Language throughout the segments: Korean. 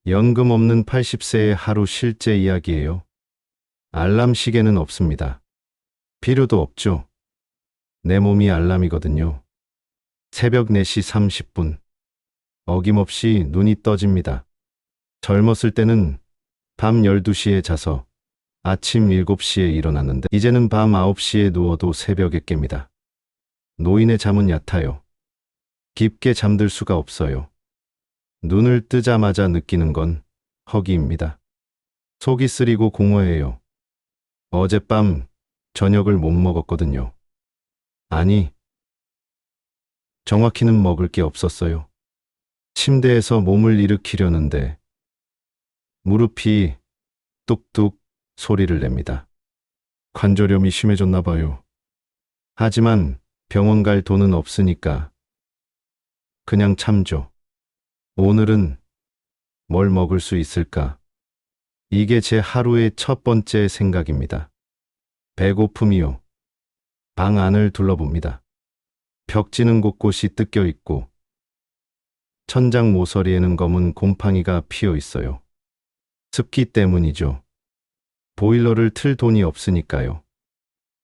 연금 없는 80세의 하루 실제 이야기예요. 알람 시계는 없습니다. 필요도 없죠. 내 몸이 알람이거든요. 새벽 4시 30분. 어김없이 눈이 떠집니다. 젊었을 때는 밤 12시에 자서 아침 7시에 일어났는데 이제는 밤 9시에 누워도 새벽에 깹니다. 노인의 잠은 얕아요. 깊게 잠들 수가 없어요. 눈을 뜨자마자 느끼는 건 허기입니다. 속이 쓰리고 공허해요. 어젯밤 저녁을 못 먹었거든요. 아니, 정확히는 먹을 게 없었어요. 침대에서 몸을 일으키려는데 무릎이 뚝뚝 소리를 냅니다. 관절염이 심해졌나 봐요. 하지만 병원 갈 돈은 없으니까 그냥 참죠. 오늘은 뭘 먹을 수 있을까? 이게 제 하루의 첫 번째 생각입니다. 배고픔이요. 방 안을 둘러봅니다. 벽지는 곳곳이 뜯겨 있고 천장 모서리에는 검은 곰팡이가 피어 있어요. 습기 때문이죠. 보일러를 틀 돈이 없으니까요.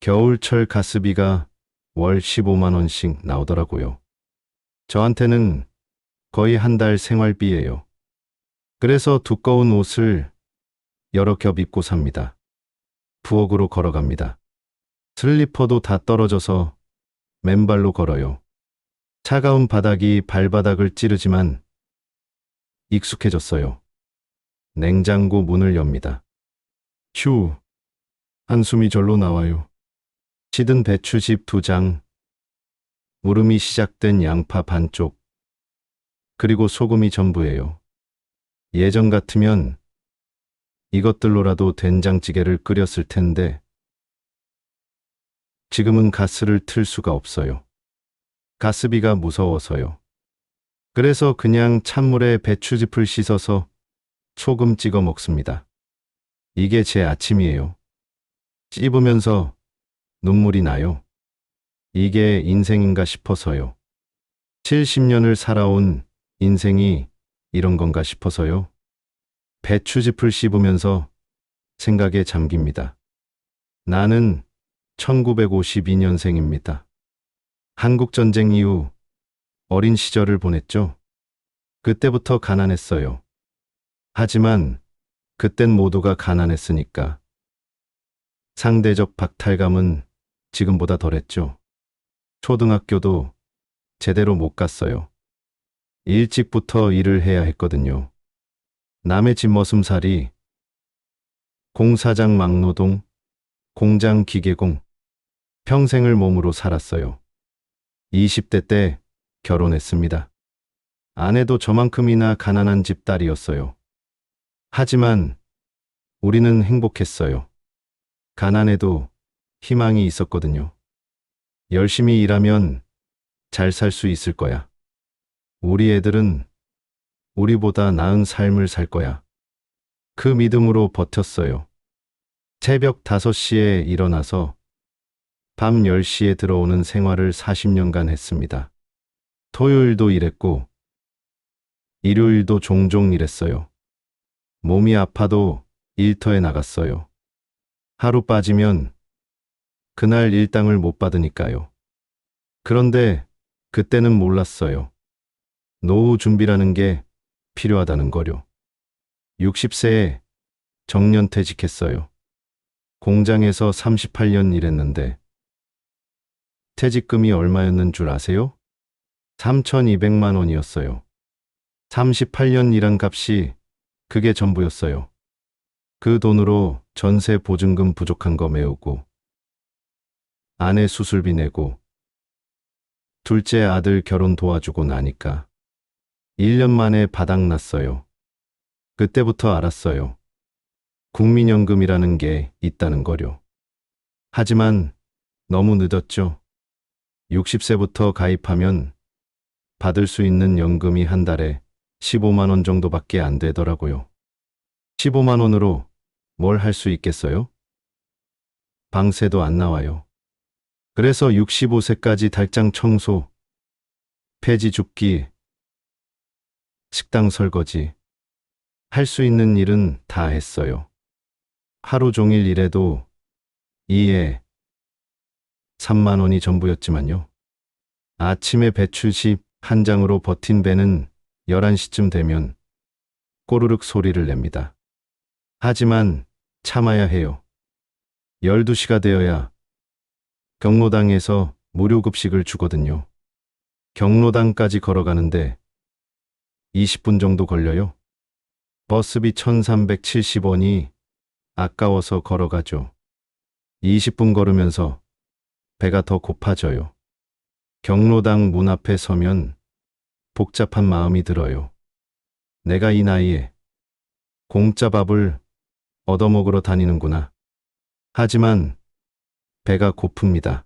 겨울철 가스비가 월 15만 원씩 나오더라고요. 저한테는 거의 한 달 생활비예요. 그래서 두꺼운 옷을 여러 겹 입고 삽니다. 부엌으로 걸어갑니다. 슬리퍼도 다 떨어져서 맨발로 걸어요. 차가운 바닥이 발바닥을 찌르지만 익숙해졌어요. 냉장고 문을 엽니다. 휴, 한숨이 절로 나와요. 시든 배추즙 2장, 무름이 시작된 양파 반쪽, 그리고 소금이 전부예요. 예전 같으면 이것들로라도 된장찌개를 끓였을 텐데 지금은 가스를 틀 수가 없어요. 가스비가 무서워서요. 그래서 그냥 찬물에 배추즙을 씻어서 소금 찍어 먹습니다. 이게 제 아침이에요. 씹으면서 눈물이 나요. 이게 인생인가 싶어서요. 70년을 살아온 인생이 이런 건가 싶어서요. 배추즙을 씹으면서 생각에 잠깁니다. 나는 1952년생입니다. 한국전쟁 이후 어린 시절을 보냈죠. 그때부터 가난했어요. 하지만 그땐 모두가 가난했으니까 상대적 박탈감은 지금보다 덜했죠. 초등학교도 제대로 못 갔어요. 일찍부터 일을 해야 했거든요. 남의 집 머슴살이, 공사장 막노동, 공장 기계공, 평생을 몸으로 살았어요. 20대 때 결혼했습니다. 아내도 저만큼이나 가난한 집 딸이었어요. 하지만 우리는 행복했어요. 가난해도 희망이 있었거든요. 열심히 일하면 잘 살 수 있을 거야. 우리 애들은 우리보다 나은 삶을 살 거야. 그 믿음으로 버텼어요. 새벽 5시에 일어나서 밤 10시에 들어오는 생활을 40년간 했습니다. 토요일도 일했고 일요일도 종종 일했어요. 몸이 아파도 일터에 나갔어요. 하루 빠지면 그날 일당을 못 받으니까요. 그런데 그때는 몰랐어요. 노후 준비라는 게 필요하다는 거요. 60세에 정년퇴직했어요. 공장에서 38년 일했는데 퇴직금이 얼마였는 줄 아세요? 3,200만 원이었어요. 38년 일한 값이 그게 전부였어요. 그 돈으로 전세 보증금 부족한 거 메우고 아내 수술비 내고 둘째 아들 결혼 도와주고 나니까 1년 만에 바닥났어요. 그때부터 알았어요. 국민연금이라는 게 있다는 거요. 하지만 너무 늦었죠. 60세부터 가입하면 받을 수 있는 연금이 한 달에 15만 원 정도밖에 안 되더라고요. 15만 원으로 뭘 할 수 있겠어요? 방세도 안 나와요. 그래서 65세까지 달장 청소, 폐지 줍기, 식당 설거지, 할 수 있는 일은 다 했어요. 하루 종일 일해도 이에 3만 원이 전부였지만요. 아침에 배출십 한 장으로 버틴 배는 11시쯤 되면 꼬르륵 소리를 냅니다. 하지만 참아야 해요. 12시가 되어야 경로당에서 무료 급식을 주거든요. 경로당까지 걸어가는데 20분 정도 걸려요. 버스비 1,370원이 아까워서 걸어가죠. 20분 걸으면서 배가 더 고파져요. 경로당 문 앞에 서면 복잡한 마음이 들어요. 내가 이 나이에 공짜 밥을 얻어먹으러 다니는구나. 하지만 배가 고픕니다.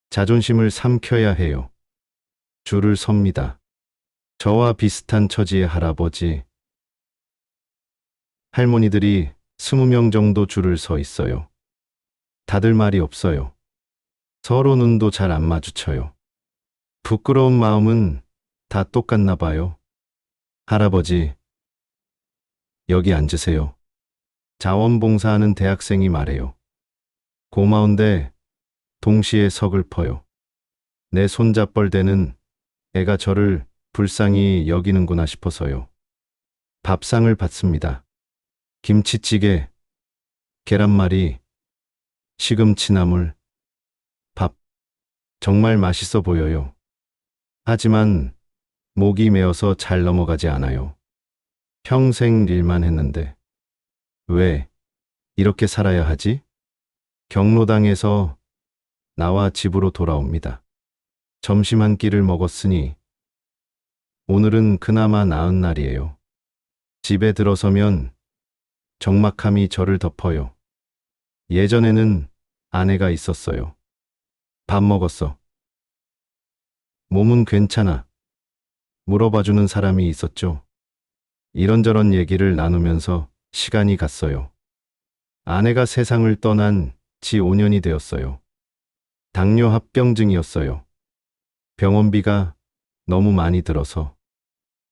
자존심을 삼켜야 해요. 줄을 섭니다. 저와 비슷한 처지의 할아버지, 할머니들이 20명 정도 줄을 서 있어요. 다들 말이 없어요. 서로 눈도 잘 안 마주쳐요. 부끄러운 마음은 다 똑같나 봐요. 할아버지, 여기 앉으세요. 자원봉사하는 대학생이 말해요. 고마운데 동시에 서글퍼요. 내 손잡벌대는 애가 저를 불쌍히 여기는구나 싶어서요. 밥상을 받습니다. 김치찌개, 계란말이, 시금치나물, 밥. 정말 맛있어 보여요. 하지만 목이 메어서 잘 넘어가지 않아요. 평생 일만 했는데 왜 이렇게 살아야 하지? 경로당에서 나와 집으로 돌아옵니다. 점심 한 끼를 먹었으니 오늘은 그나마 나은 날이에요. 집에 들어서면 적막함이 저를 덮어요. 예전에는 아내가 있었어요. 밥 먹었어. 몸은 괜찮아. 물어봐주는 사람이 있었죠. 이런저런 얘기를 나누면서 시간이 갔어요. 아내가 세상을 떠난 지 5년이 되었어요. 당뇨 합병증이었어요. 병원비가 너무 많이 들어서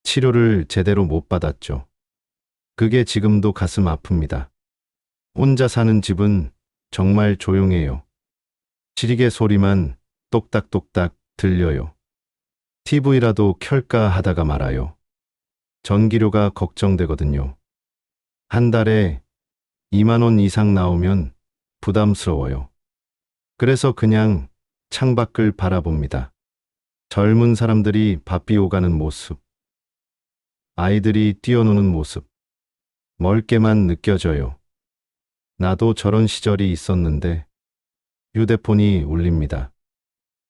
치료를 제대로 못 받았죠. 그게 지금도 가슴 아픕니다. 혼자 사는 집은 정말 조용해요. 시리개 소리만 똑딱똑딱 들려요. TV라도 켤까 하다가 말아요. 전기료가 걱정되거든요. 한 달에 2만 원 이상 나오면 부담스러워요. 그래서 그냥 창밖을 바라봅니다. 젊은 사람들이 바삐 오가는 모습, 아이들이 뛰어노는 모습, 멀게만 느껴져요. 나도 저런 시절이 있었는데 휴대폰이 울립니다.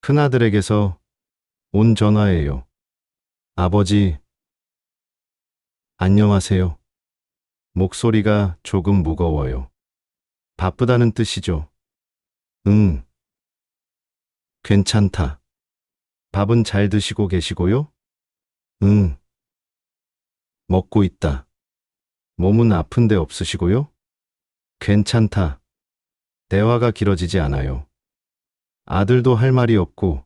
큰아들에게서 온 전화예요. 아버지, 안녕하세요. 목소리가 조금 무거워요. 바쁘다는 뜻이죠. 응, 괜찮다. 밥은 잘 드시고 계시고요? 응, 먹고 있다. 몸은 아픈 데 없으시고요? 괜찮다. 대화가 길어지지 않아요. 아들도 할 말이 없고,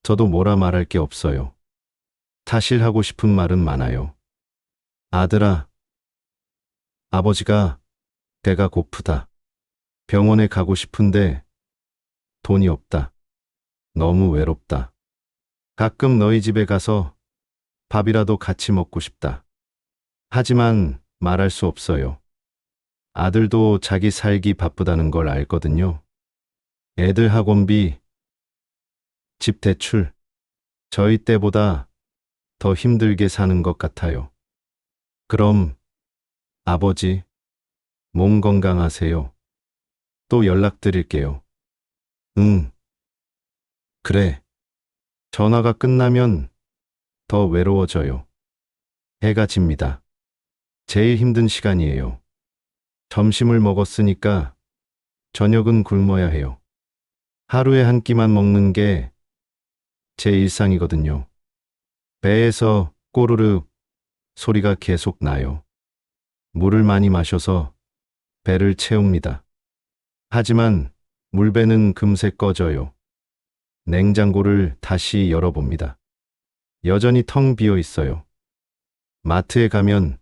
저도 뭐라 말할 게 없어요. 사실 하고 싶은 말은 많아요. 아들아, 아버지가 배가 고프다. 병원에 가고 싶은데 돈이 없다. 너무 외롭다. 가끔 너희 집에 가서 밥이라도 같이 먹고 싶다. 하지만 말할 수 없어요. 아들도 자기 살기 바쁘다는 걸 알거든요. 애들 학원비, 집 대출, 저희 때보다 더 힘들게 사는 것 같아요. 그럼 아버지, 몸 건강하세요. 또 연락드릴게요. 응, 그래. 전화가 끝나면 더 외로워져요. 해가 집니다. 제일 힘든 시간이에요. 점심을 먹었으니까 저녁은 굶어야 해요. 하루에 한 끼만 먹는 게 제 일상이거든요. 배에서 꼬르륵 소리가 계속 나요. 물을 많이 마셔서 배를 채웁니다. 하지만 물배는 금세 꺼져요. 냉장고를 다시 열어봅니다. 여전히 텅 비어 있어요. 마트에 가면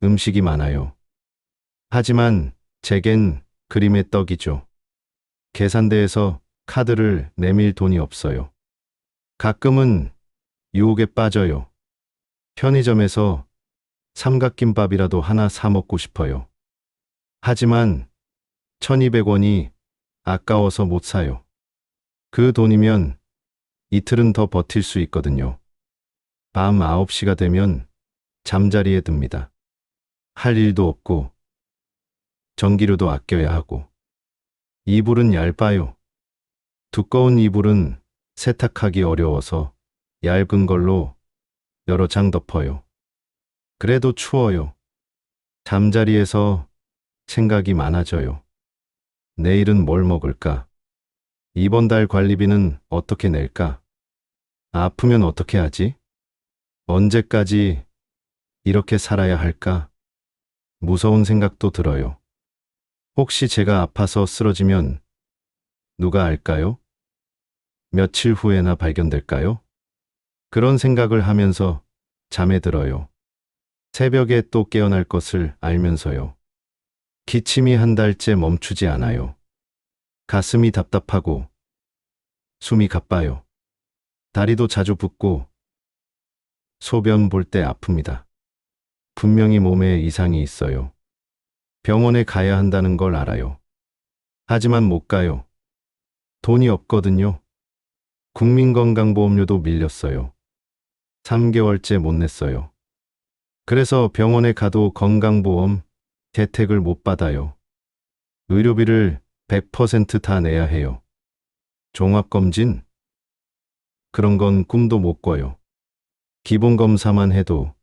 음식이 많아요. 하지만 제겐 그림의 떡이죠. 계산대에서 카드를 내밀 돈이 없어요. 가끔은 유혹에 빠져요. 편의점에서 삼각김밥이라도 하나 사 먹고 싶어요. 하지만 1200원이 아까워서 못 사요. 그 돈이면 이틀은 더 버틸 수 있거든요. 밤 9시가 되면 잠자리에 듭니다. 할 일도 없고 전기료도 아껴야 하고 이불은 얇아요. 두꺼운 이불은 세탁하기 어려워서 얇은 걸로 여러 장 덮어요. 그래도 추워요. 잠자리에서 생각이 많아져요. 내일은 뭘 먹을까? 이번 달 관리비는 어떻게 낼까? 아프면 어떻게 하지? 언제까지 이렇게 살아야 할까? 무서운 생각도 들어요. 혹시 제가 아파서 쓰러지면 누가 알까요? 며칠 후에나 발견될까요? 그런 생각을 하면서 잠에 들어요. 새벽에 또 깨어날 것을 알면서요. 기침이 한 달째 멈추지 않아요. 가슴이 답답하고 숨이 가빠요. 다리도 자주 붓고 소변 볼 때 아픕니다. 분명히 몸에 이상이 있어요. 병원에 가야 한다는 걸 알아요. 하지만 못 가요. 돈이 없거든요. 국민건강보험료도 밀렸어요. 3개월째 못 냈어요. 그래서 병원에 가도 건강보험 혜택을 못 받아요. 의료비를 100% 다 내야 해요. 종합검진? 그런 건 꿈도 못 꿔요. 기본검사만 해도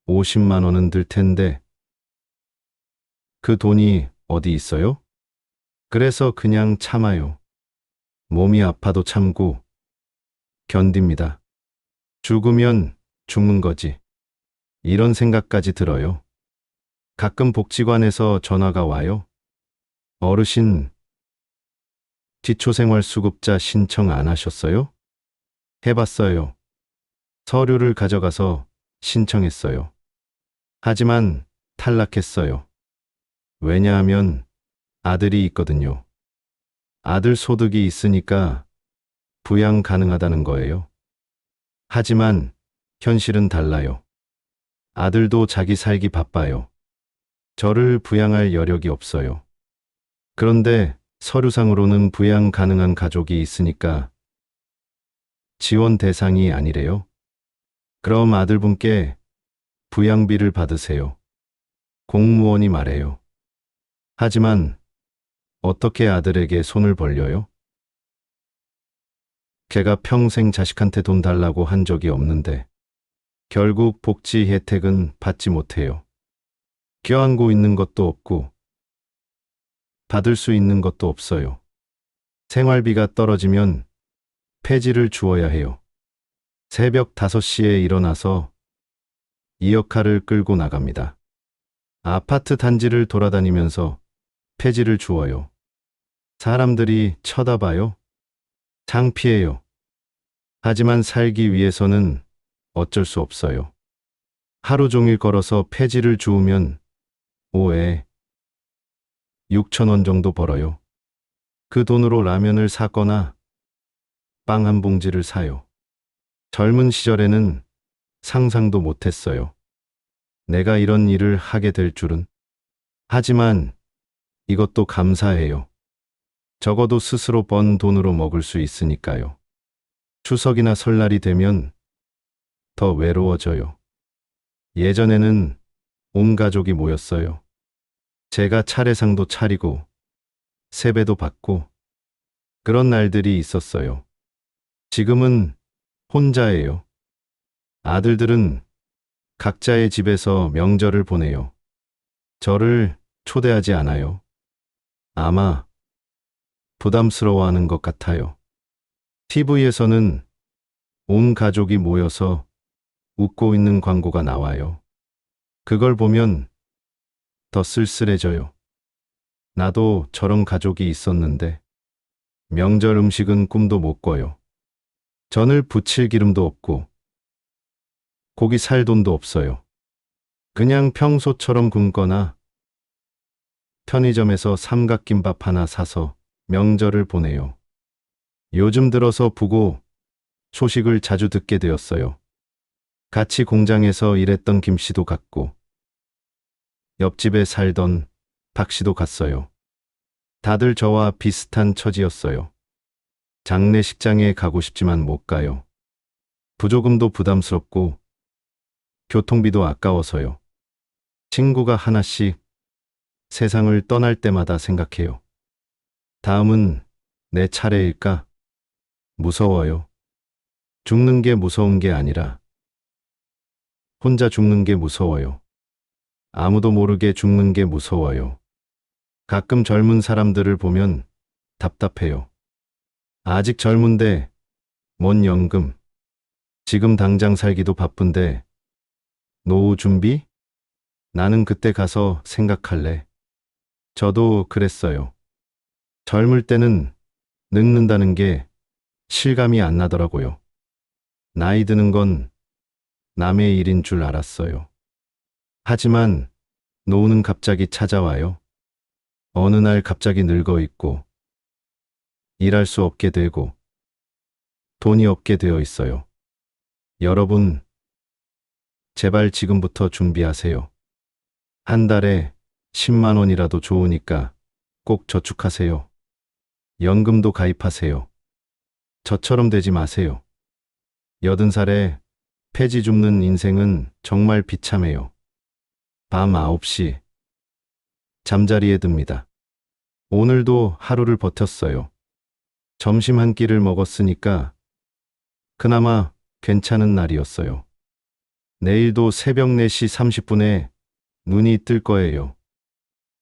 50만 원은 들 텐데 그 돈이 어디 있어요? 그래서 그냥 참아요. 몸이 아파도 참고 견딥니다. 죽으면 죽는 거지. 이런 생각까지 들어요. 가끔 복지관에서 전화가 와요. 어르신, 기초생활수급자 신청 안 하셨어요? 해봤어요. 서류를 가져가서 신청했어요. 하지만 탈락했어요. 왜냐하면 아들이 있거든요. 아들 소득이 있으니까 부양 가능하다는 거예요. 하지만 현실은 달라요. 아들도 자기 살기 바빠요. 저를 부양할 여력이 없어요. 그런데 서류상으로는 부양 가능한 가족이 있으니까 지원 대상이 아니래요. 그럼 아들분께 부양비를 받으세요. 공무원이 말해요. 하지만 어떻게 아들에게 손을 벌려요? 걔가 평생 자식한테 돈 달라고 한 적이 없는데 결국 복지 혜택은 받지 못해요. 껴안고 있는 것도 없고 받을 수 있는 것도 없어요. 생활비가 떨어지면 폐지를 주어야 해요. 새벽 5시에 일어나서 이어카를 끌고 나갑니다. 아파트 단지를 돌아다니면서 폐지를 주어요. 사람들이 쳐다봐요. 창피해요. 하지만 살기 위해서는 어쩔 수 없어요. 하루 종일 걸어서 폐지를 주우면 5에 6천 원 정도 벌어요. 그 돈으로 라면을 사거나 빵 한 봉지를 사요. 젊은 시절에는 상상도 못했어요. 내가 이런 일을 하게 될 줄은. 하지만 이것도 감사해요. 적어도 스스로 번 돈으로 먹을 수 있으니까요. 추석이나 설날이 되면 더 외로워져요. 예전에는 온 가족이 모였어요. 제가 차례상도 차리고 세배도 받고 그런 날들이 있었어요. 지금은 혼자예요. 아들들은 각자의 집에서 명절을 보내요. 저를 초대하지 않아요. 아마 부담스러워하는 것 같아요. TV에서는 온 가족이 모여서 웃고 있는 광고가 나와요. 그걸 보면 더 쓸쓸해져요. 나도 저런 가족이 있었는데 명절 음식은 꿈도 못 꿔요. 전을 부칠 기름도 없고 고기 살 돈도 없어요. 그냥 평소처럼 굶거나 편의점에서 삼각김밥 하나 사서 명절을 보내요. 요즘 들어서 부고 소식을 자주 듣게 되었어요. 같이 공장에서 일했던 김 씨도 갔고, 옆집에 살던 박 씨도 갔어요. 다들 저와 비슷한 처지였어요. 장례식장에 가고 싶지만 못 가요. 부조금도 부담스럽고 교통비도 아까워서요. 친구가 하나씩 세상을 떠날 때마다 생각해요. 다음은 내 차례일까? 무서워요. 죽는 게 무서운 게 아니라 혼자 죽는 게 무서워요. 아무도 모르게 죽는 게 무서워요. 가끔 젊은 사람들을 보면 답답해요. 아직 젊은데 뭔 연금, 지금 당장 살기도 바쁜데 노후 준비? 나는 그때 가서 생각할래. 저도 그랬어요. 젊을 때는 늙는다는 게 실감이 안 나더라고요. 나이 드는 건 남의 일인 줄 알았어요. 하지만 노후는 갑자기 찾아와요. 어느 날 갑자기 늙어 있고 일할 수 없게 되고 돈이 없게 되어 있어요. 여러분, 제발 지금부터 준비하세요. 한 달에 10만 원이라도 좋으니까 꼭 저축하세요. 연금도 가입하세요. 저처럼 되지 마세요. 80살에 폐지 줍는 인생은 정말 비참해요. 밤 9시 잠자리에 듭니다. 오늘도 하루를 버텼어요. 점심 한 끼를 먹었으니까 그나마 괜찮은 날이었어요. 내일도 새벽 4시 30분에 눈이 뜰 거예요.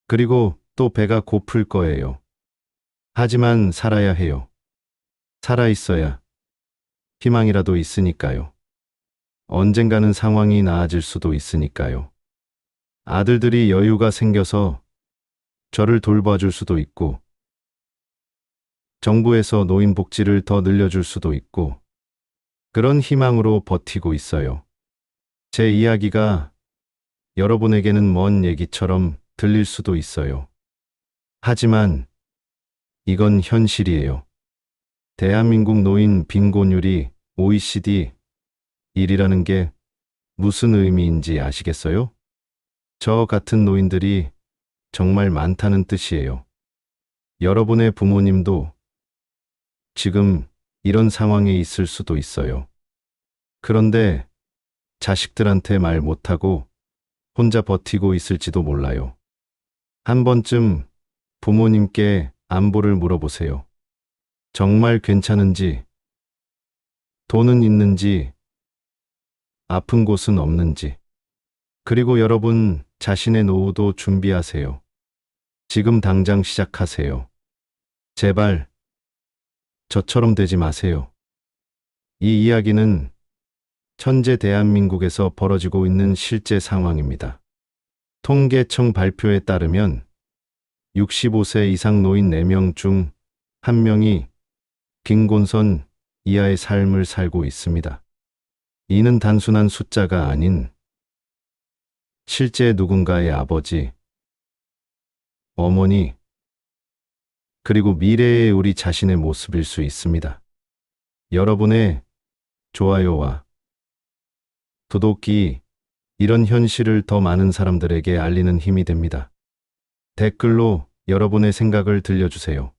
그리고 또 배가 고플 거예요. 하지만 살아야 해요. 살아 있어야 희망이라도 있으니까요. 언젠가는 상황이 나아질 수도 있으니까요. 아들들이 여유가 생겨서 저를 돌봐줄 수도 있고, 정부에서 노인 복지를 더 늘려줄 수도 있고, 그런 희망으로 버티고 있어요. 제 이야기가 여러분에게는 먼 얘기처럼 들릴 수도 있어요. 하지만 이건 현실이에요. 대한민국 노인 빈곤율이 OECD 1이라는 게 무슨 의미인지 아시겠어요? 저 같은 노인들이 정말 많다는 뜻이에요. 여러분의 부모님도 지금 이런 상황에 있을 수도 있어요. 그런데 자식들한테 말 못하고 혼자 버티고 있을지도 몰라요. 한 번쯤 부모님께 안부를 물어보세요. 정말 괜찮은지, 돈은 있는지, 아픈 곳은 없는지. 그리고 여러분 자신의 노후도 준비하세요. 지금 당장 시작하세요. 제발 저처럼 되지 마세요. 이 이야기는 현재 대한민국에서 벌어지고 있는 실제 상황입니다. 통계청 발표에 따르면 65세 이상 노인 4명 중 1명이 빈곤선 이하의 삶을 살고 있습니다. 이는 단순한 숫자가 아닌 실제 누군가의 아버지, 어머니, 그리고 미래의 우리 자신의 모습일 수 있습니다. 여러분의 좋아요와 구독이 이런 현실을 더 많은 사람들에게 알리는 힘이 됩니다. 댓글로 여러분의 생각을 들려주세요.